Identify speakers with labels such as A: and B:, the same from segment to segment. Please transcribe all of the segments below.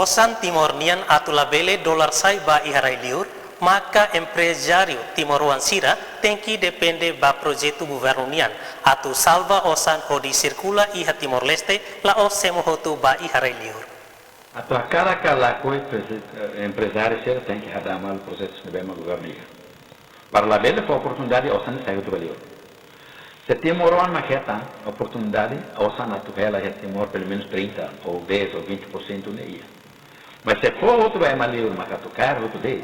A: Osan Timor-Nian atula bele dolar sai ba iharai liur, maka empresário timoruan sira tem que depender ba projeto governo nian atu salva osan odi circula iha Timor-Leste la os semohotu ba iharai liur.
B: Atu a cada coisa empresário sira tem que hadar mal projetos de bem governo nian. Para la bele foi oportunidade osan saiu do valor. Se Timoruan maqueta oportunidade osan atu ela é Timor pelo menos 30 ou 10 ou 20% neia. Mas se for outro vai maliur macatu caro outro dei.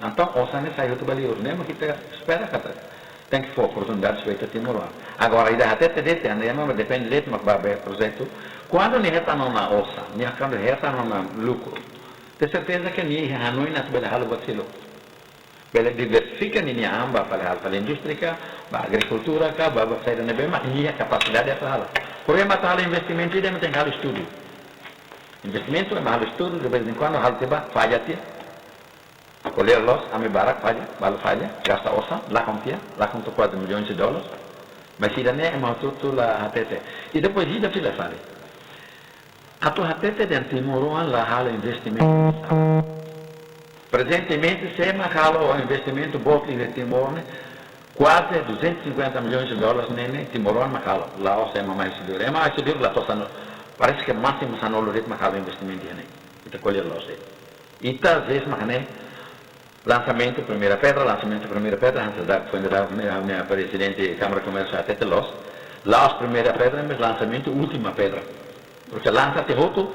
B: Então, osan saiu do valor, nem que espera que tem que for oportunidade feita Timoruan. Agora ainda até te dete, ainda depende dete mas vai projeto. Quando nem reta não na osan, nem quando reta não na lucro. Tem certeza que nem Hanoi na bela halu vacilo. Bela diversifica nem amba para a indústria, para a agricultura, para a saída na bema, nem a capacidade de falar. Por aí matar investimento e tem hal estudo. Investimento é mal estudo, de vez em quando hal tiba falha tia. Colher los, ame barak falha, balu falha, gasta osa, lá confia, lá conta 4 milhões de dólares. Mas se daí é mais tudo lá hatete. E depois ida fila fale. A tua hatete dentro de Timoruan lá hal investimento. Presentemente, se halo o investimento boto de Timor, quase 250 milhões de dólares nene Timoruan macalo. Lá o sema mais seguro. É mais seguro lá tosano. Parece que máximo sanolo rit macalo investimento nene. Ita colher lo sei. Ita às vezes macane lançamento primeira pedra, antes da foi da minha presidente Câmara Comercial até los. Lá os primeira pedra, mas lançamento última pedra. Porque lança te roto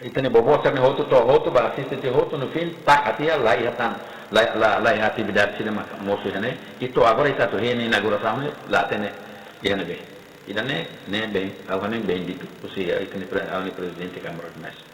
B: e tem bobo ser roto to roto para assistir te roto no fim tá até lá ia tan lá ia atividade cinema moço né e to agora está to rene inauguração lá tem ia bem e daí né bem agora nem bem dito o se aí tem a presidente Câmara Comercial